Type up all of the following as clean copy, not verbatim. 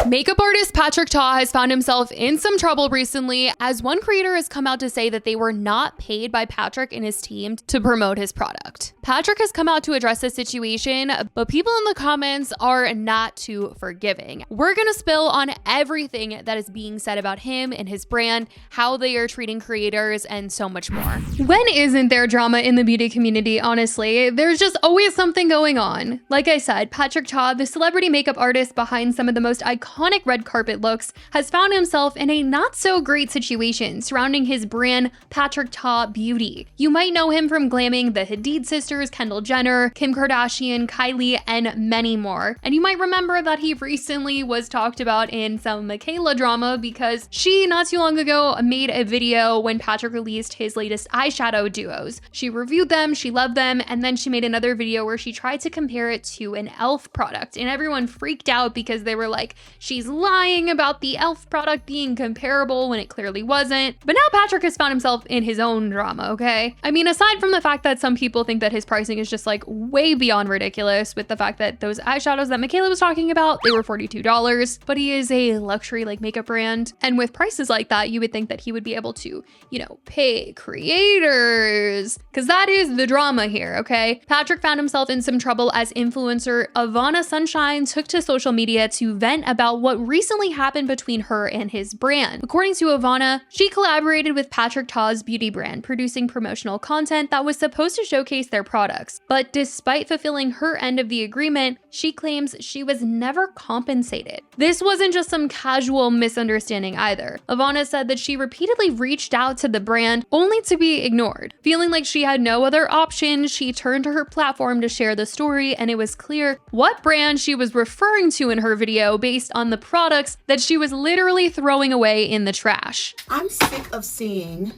Makeup artist Patrick Ta has found himself in some trouble recently, as one creator has come out to say that they were not paid by Patrick and his team to promote his product. Patrick has come out to address the situation, but people in the comments are not too forgiving. We're gonna spill on everything that is being said about him and his brand, how they are treating creators, and so much more. When isn't there drama in the beauty community, honestly? There's just always something going on. Like I said, Patrick Ta, the celebrity makeup artist behind some of the most iconic red carpet looks, has found himself in a not so great situation surrounding his brand Patrick Ta Beauty. You might know him from glamming the Hadid sisters, Kendall Jenner, Kim Kardashian, Kylie, and many more. And you might remember that he recently was talked about in some Michaela drama because she not too long ago made a video when Patrick released his latest eyeshadow duos. She reviewed them, she loved them, and then she made another video where she tried to compare it to an e.l.f. product, and everyone freaked out because they were like, she's lying about the e.l.f. product being comparable when it clearly wasn't. But now Patrick has found himself in his own drama, okay? I mean, aside from the fact that some people think that his pricing is just like way beyond ridiculous, with the fact that those eyeshadows that Michaela was talking about, they were $42, but he is a luxury like makeup brand. And with prices like that, you would think that he would be able to, you know, pay creators, because that is the drama here, okay? Patrick found himself in some trouble as influencer Ivana Sunshine took to social media to vent about what recently happened between her and his brand. According to Ivana, she collaborated with Patrick Ta's beauty brand, producing promotional content that was supposed to showcase their products. But despite fulfilling her end of the agreement, she claims she was never compensated. This wasn't just some casual misunderstanding either. Ivana said that she repeatedly reached out to the brand only to be ignored. Feeling like she had no other option, she turned to her platform to share the story, and it was clear what brand she was referring to in her video based on the products that she was literally throwing away in the trash. I'm sick of seeing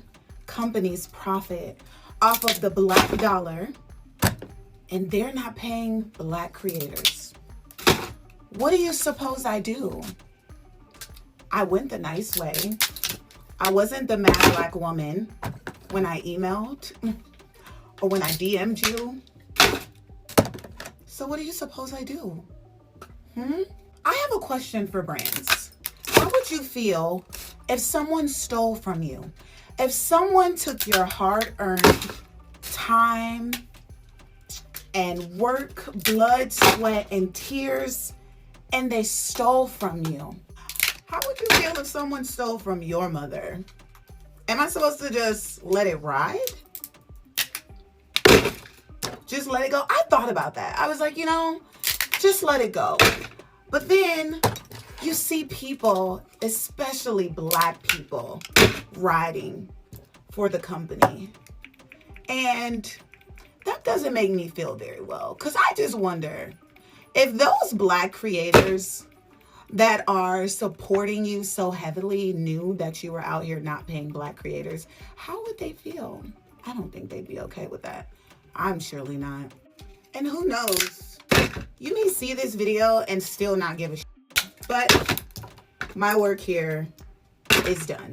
companies profit off of the black dollar and they're not paying black creators. What do you suppose I do? I went the nice way. I wasn't the mad black woman when I emailed or when I DM'd you. So what do you suppose I do? I have a question for brands. How would you feel if someone stole from you? If someone took your hard-earned time and work, blood, sweat, and tears, and they stole from you? How would you feel if someone stole from your mother? Am I supposed to just let it ride? Just let it go? I thought about that. I was like, you know, just let it go. But then you see people, especially black people, riding for the company. And that doesn't make me feel very well. Because I just wonder if those black creators that are supporting you so heavily knew that you were out here not paying black creators, how would they feel? I don't think they'd be okay with that. I'm surely not. And who knows? You may see this video and still not give a shit. But my work here is done.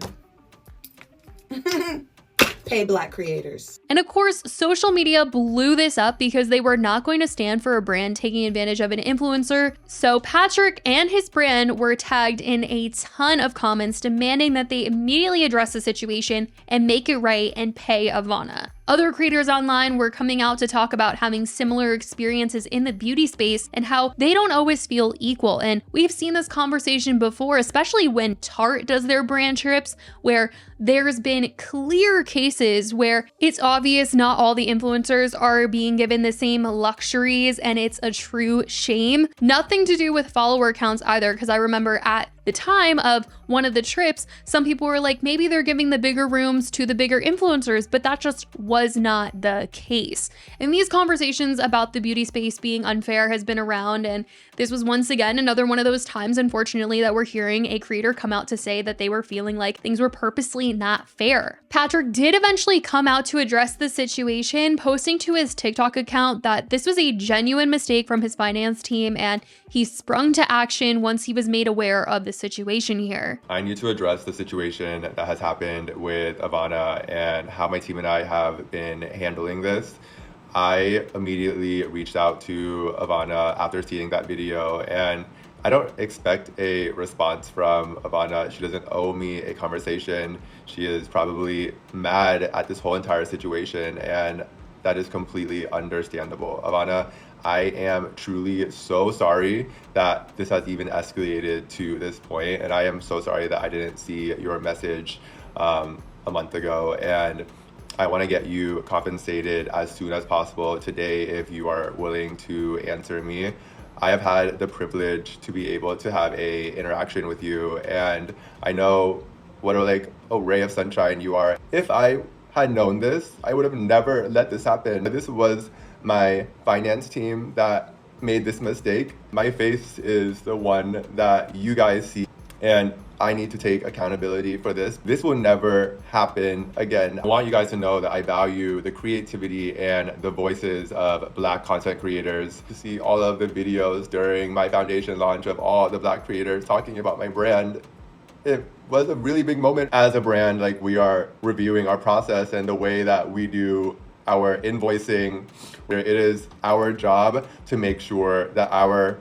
Pay black creators. And of course, social media blew this up because they were not going to stand for a brand taking advantage of an influencer. So Patrick and his brand were tagged in a ton of comments demanding that they immediately address the situation and make it right and pay Ivana. Other creators online were coming out to talk about having similar experiences in the beauty space and how they don't always feel equal. And we've seen this conversation before, especially when Tarte does their brand trips, where there's been clear cases where it's obvious not all the influencers are being given the same luxuries, and it's a true shame. Nothing to do with follower counts either, because I remember at the time of one of the trips, some people were like, maybe they're giving the bigger rooms to the bigger influencers, but that just was not the case. And these conversations about the beauty space being unfair has been around, and this was once again another one of those times, unfortunately, that we're hearing a creator come out to say that they were feeling like things were purposely not fair. Patrick did eventually come out to address the situation, posting to his TikTok account that this was a genuine mistake from his finance team, and he sprung to action once he was made aware of the situation here. I need to address the situation that has happened with Ivana and how my team and I have been handling this. I immediately reached out to Ivana after seeing that video, and I don't expect a response from Ivana. She doesn't owe me a conversation. She is probably mad at this whole entire situation, and that is completely understandable. Ivana, I am truly so sorry that this has even escalated to this point, and I am so sorry that I didn't see your message a month ago, and I want to get you compensated as soon as possible today if you are willing to answer me. I have had the privilege to be able to have a interaction with you, and I know what a ray of sunshine you are. If I had known this, I would have never let this happen. This was my finance team that made this mistake. My face is the one that you guys see, and I need to take accountability for this. This will never happen again. I want you guys to know that I value the creativity and the voices of Black content creators. To see all of the videos during my foundation launch of all the Black creators talking about my brand, it was a really big moment. As a brand, like, we are reviewing our process and the way that we do our invoicing, where it is our job to make sure that our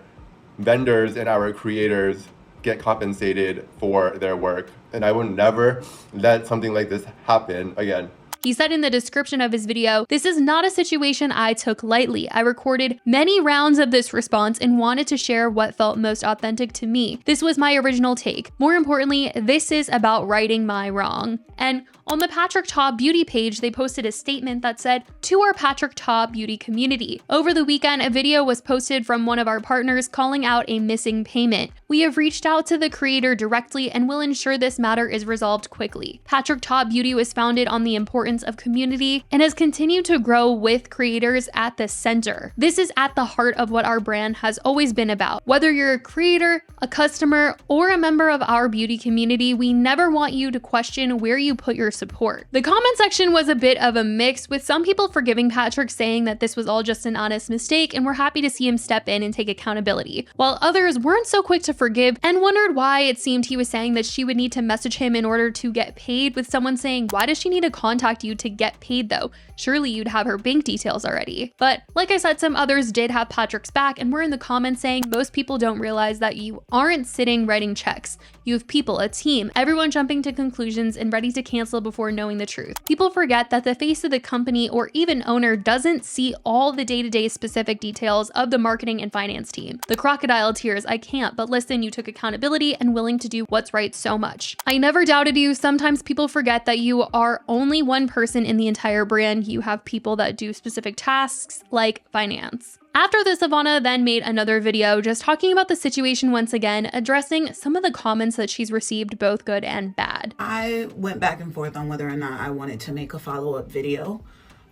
vendors and our creators get compensated for their work. And I will never let something like this happen again. He said in the description of his video, "This is not a situation I took lightly. I recorded many rounds of this response and wanted to share what felt most authentic to me. This was my original take. More importantly, this is about righting my wrong." And on the Patrick Ta Beauty page, they posted a statement that said, "To our Patrick Ta Beauty community. Over the weekend, a video was posted from one of our partners calling out a missing payment. We have reached out to the creator directly and will ensure this matter is resolved quickly. Patrick Ta Beauty was founded on the importance of community and has continued to grow with creators at the center. This is at the heart of what our brand has always been about. Whether you're a creator, a customer, or a member of our beauty community, we never want you to question where you put your support." The comment section was a bit of a mix, with some people forgiving Patrick, saying that this was all just an honest mistake and were happy to see him step in and take accountability, while others weren't so quick to forgive and wondered why it seemed he was saying that she would need to message him in order to get paid, with someone saying, "Why does she need to contact you to get paid though? Surely you'd have her bank details already." But like I said, some others did have Patrick's back and were in the comments saying most people don't realize that you aren't sitting writing checks. You have people, a team, everyone jumping to conclusions and ready to cancel before knowing the truth. People forget that the face of the company or even owner doesn't see all the day-to-day specific details of the marketing and finance team. The crocodile tears, "I can't, but listen, you took accountability and willing to do what's right so much. I never doubted you." Sometimes people forget that you are only one person in the entire brand. You have people that do specific tasks like finance. After this, Ivana then made another video just talking about the situation once again, addressing some of the comments that she's received, both good and bad. I went back and forth on whether or not I wanted to make a follow-up video.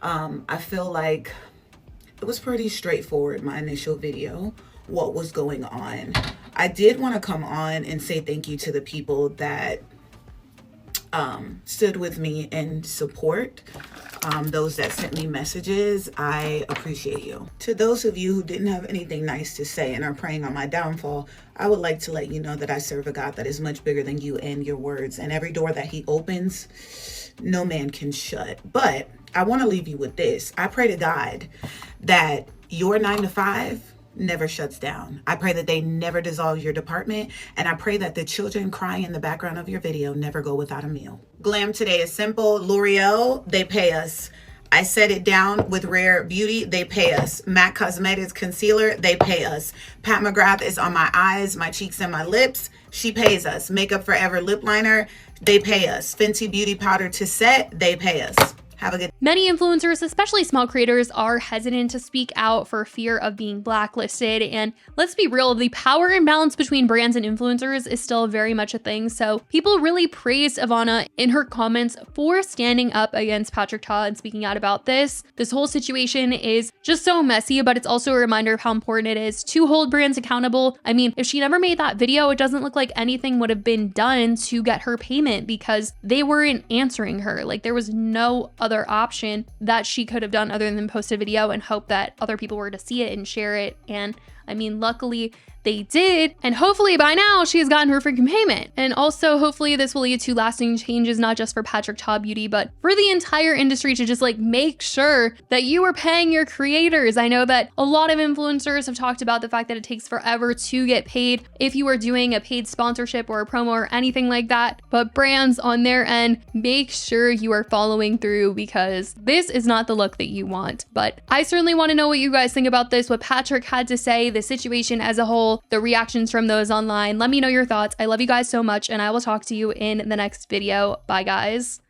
I feel like it was pretty straightforward, my initial video, what was going on. I did want to come on and say thank you to the people that stood with me in support. Those that sent me messages, I appreciate you. To those of you who didn't have anything nice to say and are praying on my downfall, I would like to let you know that I serve a God that is much bigger than you and your words, and every door that he opens, no man can shut. But I want to leave you with this. I pray to God that your 9 to 5 never shuts down. I pray that they never dissolve your department, and I pray that the children crying in the background of your video never go without a meal. Glam today is simple. L'Oreal, they pay us. I Set It Down with Rare Beauty, they pay us. MAC Cosmetics Concealer, they pay us. Pat McGrath is on my eyes, my cheeks, and my lips. She pays us. Makeup Forever Lip Liner, they pay us. Fenty Beauty Powder to Set, they pay us. Have a good. Many influencers, especially small creators, are hesitant to speak out for fear of being blacklisted. And let's be real, the power imbalance between brands and influencers is still very much a thing. So people really praised Ivana in her comments for standing up against Patrick Ta and speaking out about this. This whole situation is just so messy, but it's also a reminder of how important it is to hold brands accountable. I mean, if she never made that video, it doesn't look like anything would have been done to get her payment because they weren't answering her. Like, there was no other option that she could have done other than post a video and hope that other people were to see it and share it. And I mean, luckily they did, and hopefully by now she has gotten her freaking payment. And also hopefully this will lead to lasting changes, not just for Patrick Ta Beauty, but for the entire industry, to just like make sure that you are paying your creators. I know that a lot of influencers have talked about the fact that it takes forever to get paid if you are doing a paid sponsorship or a promo or anything like that, but brands on their end, make sure you are following through, because this is not the look that you want. But I certainly want to know what you guys think about this, what Patrick had to say, the situation as a whole, the reactions from those online. Let me know your thoughts. I love you guys so much, and I will talk to you in the next video. Bye, guys.